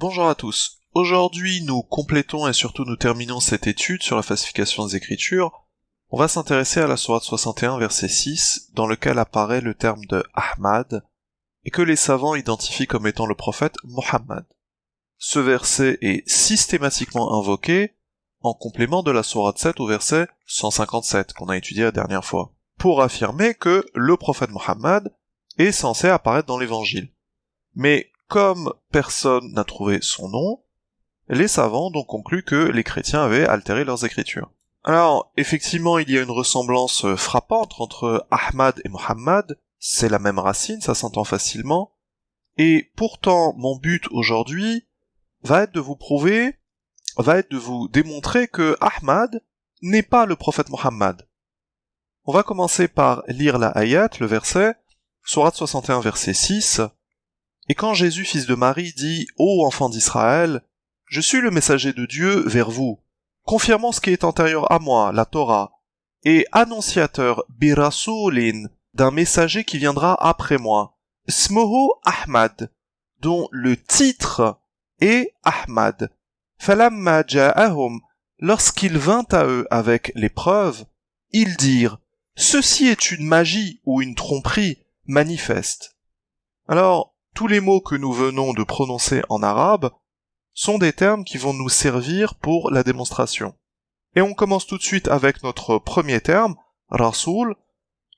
Bonjour à tous. Aujourd'hui, nous complétons et surtout nous terminons cette étude sur la falsification des Écritures. On va s'intéresser à la sourate 61, verset 6, dans lequel apparaît le terme de Ahmad, et que les savants identifient comme étant le prophète Mohammed. Ce verset est systématiquement invoqué en complément de la sourate 7 au verset 157 qu'on a étudié la dernière fois, pour affirmer que le prophète Mohammed est censé apparaître dans l'évangile. Mais comme personne n'a trouvé son nom, les savants ont donc conclu que les chrétiens avaient altéré leurs écritures. Alors, effectivement, il y a une ressemblance frappante entre Ahmad et Mohammed, c'est la même racine, ça s'entend facilement, et pourtant, mon but aujourd'hui va être de vous démontrer que Ahmad n'est pas le prophète Mohammed. On va commencer par lire la ayat, le verset, sourate 61, verset 6, et quand Jésus, fils de Marie, dit « Ô enfants d'Israël, je suis le messager de Dieu vers vous, confirmant ce qui est antérieur à moi, la Torah, et annonciateur birasoulin d'un messager qui viendra après moi, Smoho Ahmad, dont le titre est Ahmad. Falamma ja'ahum, lorsqu'il vint à eux avec les preuves, ils dirent « Ceci est une magie ou une tromperie manifeste. » Alors, tous les mots que nous venons de prononcer en arabe sont des termes qui vont nous servir pour la démonstration. Et on commence tout de suite avec notre premier terme, Rasoul,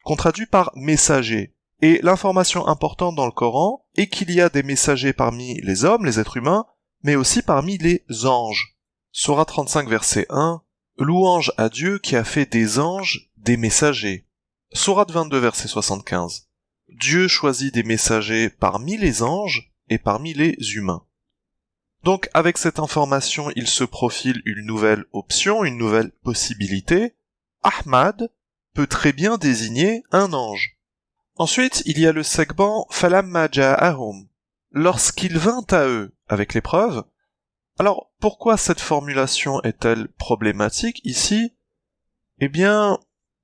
qu'on traduit par messager. Et l'information importante dans le Coran est qu'il y a des messagers parmi les hommes, les êtres humains, mais aussi parmi les anges. Sourate 35, verset 1, louange à Dieu qui a fait des anges des messagers. Sourate 22, verset 75. Dieu choisit des messagers parmi les anges et parmi les humains. Donc avec cette information, il se profile une nouvelle option, une nouvelle possibilité. Ahmad peut très bien désigner un ange. Ensuite, il y a le segment Falamma ja'ahum, lorsqu'il vint à eux, avec les preuves. Alors, pourquoi cette formulation est-elle problématique ici? Eh bien,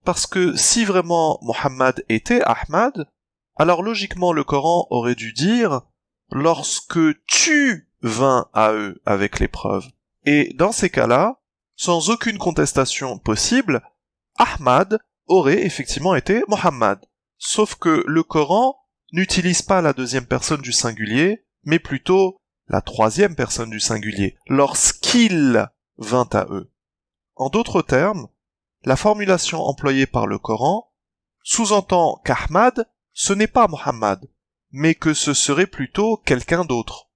parce que si vraiment Mohammed était Ahmad, alors logiquement le Coran aurait dû dire « lorsque tu vins à eux avec les preuves ». Et dans ces cas-là, sans aucune contestation possible, Ahmad aurait effectivement été Mohammed. Sauf que le Coran n'utilise pas la deuxième personne du singulier, mais plutôt la troisième personne du singulier, lorsqu'il vint à eux. En d'autres termes, la formulation employée par le Coran sous-entend qu'Ahmad ce n'est pas Mohammed, mais que ce serait plutôt quelqu'un d'autre.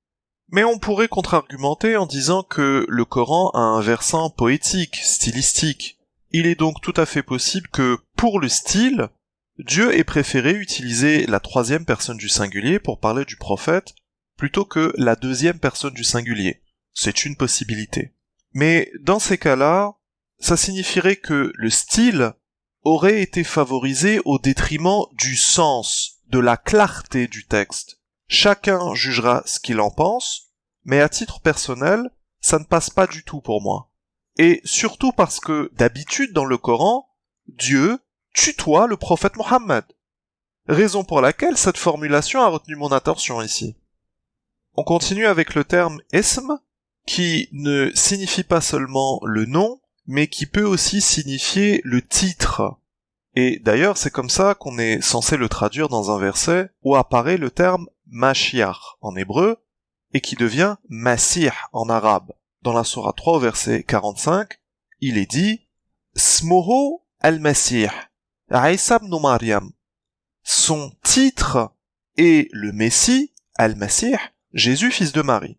Mais on pourrait contre-argumenter en disant que le Coran a un versant poétique, stylistique. Il est donc tout à fait possible que, pour le style, Dieu ait préféré utiliser la troisième personne du singulier pour parler du prophète, plutôt que la deuxième personne du singulier. C'est une possibilité. Mais dans ces cas-là, ça signifierait que le style aurait été favorisé au détriment du sens, de la clarté du texte. Chacun jugera ce qu'il en pense, mais à titre personnel, ça ne passe pas du tout pour moi. Et surtout parce que, d'habitude dans le Coran, Dieu tutoie le prophète Mohammed. Raison pour laquelle cette formulation a retenu mon attention ici. On continue avec le terme « ism », qui ne signifie pas seulement le nom, mais qui peut aussi signifier le titre. Et d'ailleurs, c'est comme ça qu'on est censé le traduire dans un verset où apparaît le terme Mashiach en hébreu et qui devient Masih en arabe. Dans la sourate 3 au verset 45, il est dit Smoho al-Masih, Isa ibn Maryam. Son titre est le Messie, al-Masih, Jésus fils de Marie.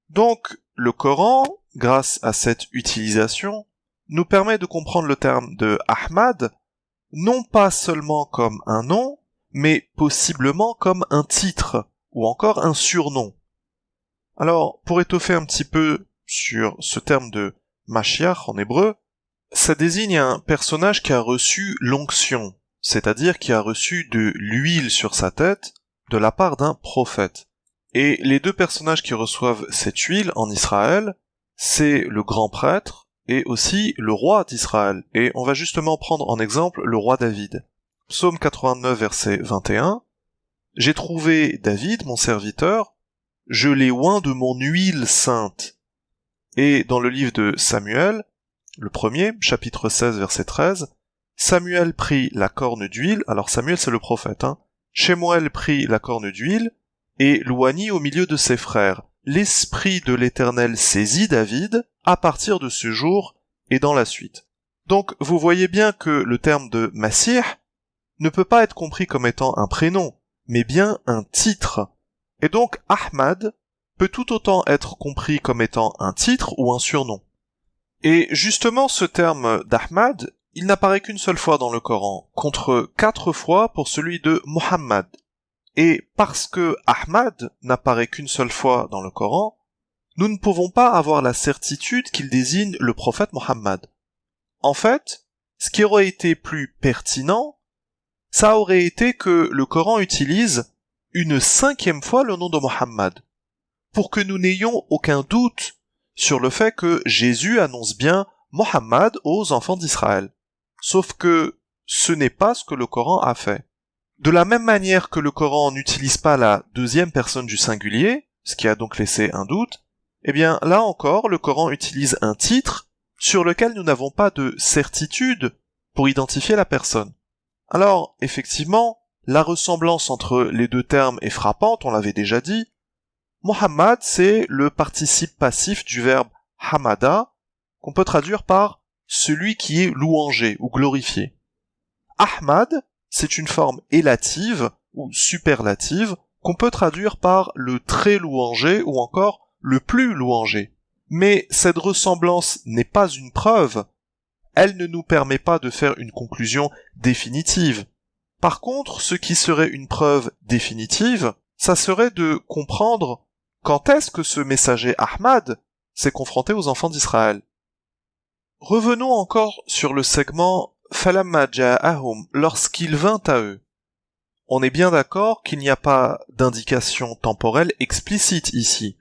Donc, le Coran, grâce à cette utilisation, nous permet de comprendre le terme de Ahmad, non pas seulement comme un nom, mais possiblement comme un titre, ou encore un surnom. Alors, pour étoffer un petit peu sur ce terme de Mashiach en hébreu, ça désigne un personnage qui a reçu l'onction, c'est-à-dire qui a reçu de l'huile sur sa tête de la part d'un prophète. Et les deux personnages qui reçoivent cette huile en Israël, c'est le grand prêtre et aussi le roi d'Israël. Et on va justement prendre en exemple le roi David. Psaume 89, verset 21. « J'ai trouvé David, mon serviteur, je l'ai oint de mon huile sainte. Et dans le livre de Samuel, le premier, chapitre 16, verset 13, Samuel prit la corne d'huile, alors Samuel c'est le prophète, Shemuel prit la corne d'huile, et l'oignit au milieu de ses frères. L'esprit de l'Éternel saisit David à partir de ce jour et dans la suite. Donc vous voyez bien que le terme de Masih ne peut pas être compris comme étant un prénom, mais bien un titre. Et donc Ahmad peut tout autant être compris comme étant un titre ou un surnom. Et justement ce terme d'Ahmad, il n'apparaît qu'une seule fois dans le Coran, contre 4 fois pour celui de Muhammad. Et parce que Ahmad n'apparaît qu'une seule fois dans le Coran, nous ne pouvons pas avoir la certitude qu'il désigne le prophète Muhammad. En fait, ce qui aurait été plus pertinent, ça aurait été que le Coran utilise une 5e fois le nom de Muhammad, pour que nous n'ayons aucun doute sur le fait que Jésus annonce bien Muhammad aux enfants d'Israël. Sauf que ce n'est pas ce que le Coran a fait. De la même manière que le Coran n'utilise pas la 2e personne du singulier, ce qui a donc laissé un doute, eh bien là encore, le Coran utilise un titre sur lequel nous n'avons pas de certitude pour identifier la personne. Alors, effectivement, la ressemblance entre les deux termes est frappante, on l'avait déjà dit. Muhammad, c'est le participe passif du verbe hamada, qu'on peut traduire par celui qui est louangé ou glorifié. Ahmad, c'est une forme élative ou superlative qu'on peut traduire par le très louangé ou encore le plus louangé. Mais cette ressemblance n'est pas une preuve, elle ne nous permet pas de faire une conclusion définitive. Par contre, ce qui serait une preuve définitive, ça serait de comprendre quand est-ce que ce messager Ahmad s'est confronté aux enfants d'Israël. Revenons encore sur le segment Falamma ja'ahum, lorsqu'il vint à eux. On est bien d'accord qu'il n'y a pas d'indication temporelle explicite ici.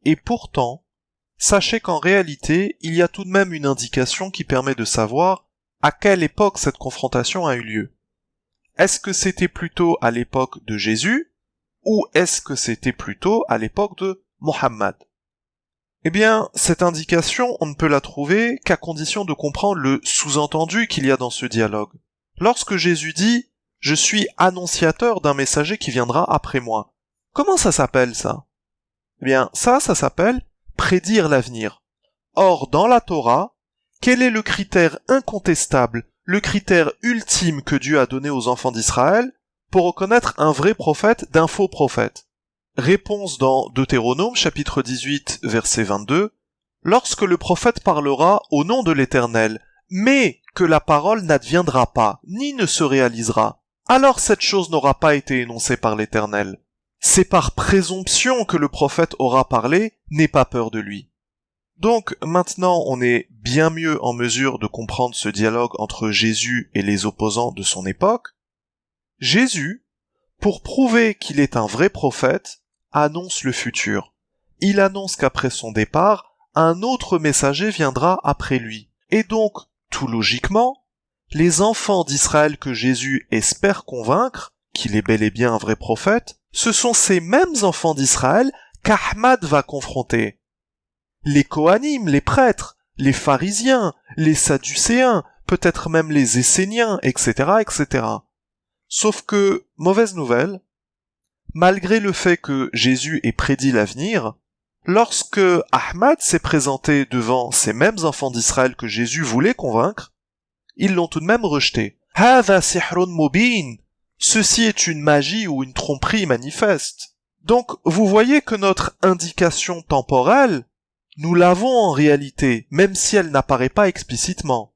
Et pourtant, sachez qu'en réalité, il y a tout de même une indication qui permet de savoir à quelle époque cette confrontation a eu lieu. Est-ce que c'était plutôt à l'époque de Jésus, ou est-ce que c'était plutôt à l'époque de Mohammed? Eh bien, cette indication, on ne peut la trouver qu'à condition de comprendre le sous-entendu qu'il y a dans ce dialogue. Lorsque Jésus dit « Je suis annonciateur d'un messager qui viendra après moi », comment ça s'appelle ça? Eh bien, ça s'appelle prédire l'avenir. Or, dans la Torah, quel est le critère incontestable, le critère ultime que Dieu a donné aux enfants d'Israël pour reconnaître un vrai prophète d'un faux prophète? Réponse dans Deutéronome, chapitre 18, verset 22. Lorsque le prophète parlera au nom de l'Éternel, mais que la parole n'adviendra pas, ni ne se réalisera, alors cette chose n'aura pas été énoncée par l'Éternel. C'est par présomption que le prophète aura parlé, n'aie pas peur de lui. Donc maintenant on est bien mieux en mesure de comprendre ce dialogue entre Jésus et les opposants de son époque. Jésus, pour prouver qu'il est un vrai prophète, annonce le futur. Il annonce qu'après son départ, un autre messager viendra après lui. Et donc, tout logiquement, les enfants d'Israël que Jésus espère convaincre, qu'il est bel et bien un vrai prophète, ce sont ces mêmes enfants d'Israël qu'Ahmad va confronter. Les Kohanim, les prêtres, les pharisiens, les sadducéens, peut-être même les esséniens, etc., etc. Sauf que, mauvaise nouvelle, malgré le fait que Jésus ait prédit l'avenir, lorsque Ahmad s'est présenté devant ces mêmes enfants d'Israël que Jésus voulait convaincre, ils l'ont tout de même rejeté. « Hādhā sihrun mubīn » Ceci est une magie ou une tromperie manifeste. Donc, vous voyez que notre indication temporelle, nous l'avons en réalité, même si elle n'apparaît pas explicitement,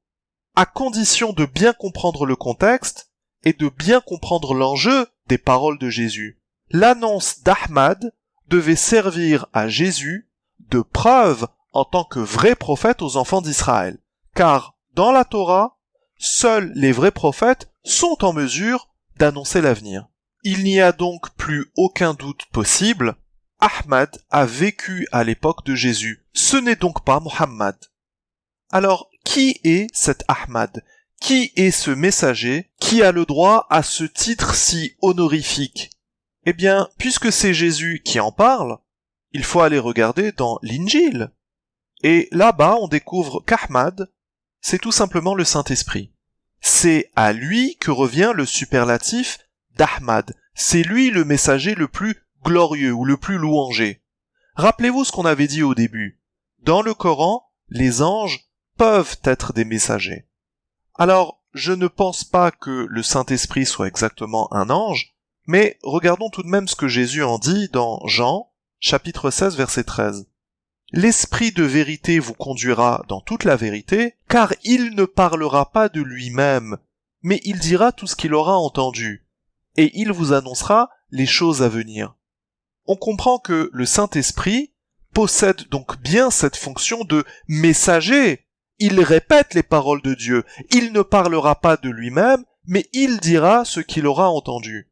à condition de bien comprendre le contexte et de bien comprendre l'enjeu des paroles de Jésus. L'annonce d'Ahmad devait servir à Jésus de preuve en tant que vrai prophète aux enfants d'Israël. Car, dans la Torah, seuls les vrais prophètes sont en mesure d'annoncer l'avenir. Il n'y a donc plus aucun doute possible, Ahmad a vécu à l'époque de Jésus. Ce n'est donc pas Mohammed. Alors, qui est cet Ahmad? Qui est ce messager qui a le droit à ce titre si honorifique? Eh bien, puisque c'est Jésus qui en parle, il faut aller regarder dans l'Injil. Et là-bas, on découvre qu'Ahmad, c'est tout simplement le Saint-Esprit. C'est à lui que revient le superlatif d'Ahmad. C'est lui le messager le plus glorieux ou le plus louangé. Rappelez-vous ce qu'on avait dit au début. Dans le Coran, les anges peuvent être des messagers. Alors, je ne pense pas que le Saint-Esprit soit exactement un ange, mais regardons tout de même ce que Jésus en dit dans Jean, chapitre 16, verset 13. L'Esprit de vérité vous conduira dans toute la vérité, car il ne parlera pas de lui-même, mais il dira tout ce qu'il aura entendu, et il vous annoncera les choses à venir. On comprend que le Saint-Esprit possède donc bien cette fonction de messager. Il répète les paroles de Dieu, il ne parlera pas de lui-même, mais il dira ce qu'il aura entendu.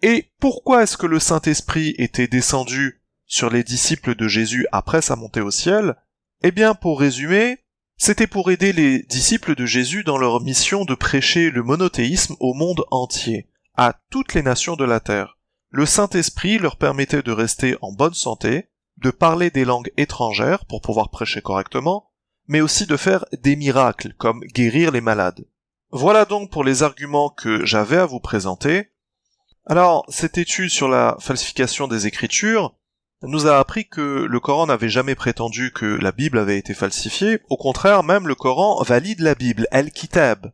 Et pourquoi est-ce que le Saint-Esprit était descendu sur les disciples de Jésus après sa montée au ciel? Eh bien, pour résumer, c'était pour aider les disciples de Jésus dans leur mission de prêcher le monothéisme au monde entier, à toutes les nations de la terre. Le Saint-Esprit leur permettait de rester en bonne santé, de parler des langues étrangères pour pouvoir prêcher correctement, mais aussi de faire des miracles, comme guérir les malades. Voilà donc pour les arguments que j'avais à vous présenter. Alors, cette étude sur la falsification des Écritures nous a appris que le Coran n'avait jamais prétendu que la Bible avait été falsifiée. Au contraire, même le Coran valide la Bible, Al-Kitab.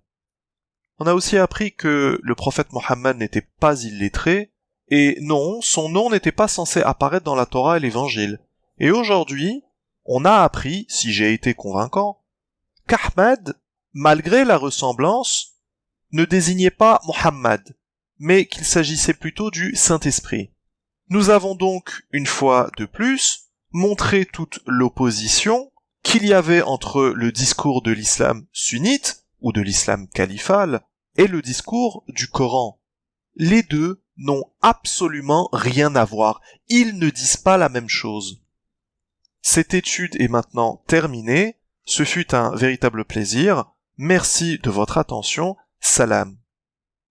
On a aussi appris que le prophète Mohammed n'était pas illettré, et non, son nom n'était pas censé apparaître dans la Torah et l'Évangile. Et aujourd'hui, on a appris, si j'ai été convaincant, qu'Ahmad, malgré la ressemblance, ne désignait pas Mohammed, mais qu'il s'agissait plutôt du Saint-Esprit. Nous avons donc, une fois de plus, montré toute l'opposition qu'il y avait entre le discours de l'islam sunnite, ou de l'islam califal, et le discours du Coran. Les deux n'ont absolument rien à voir. Ils ne disent pas la même chose. Cette étude est maintenant terminée. Ce fut un véritable plaisir. Merci de votre attention. Salam.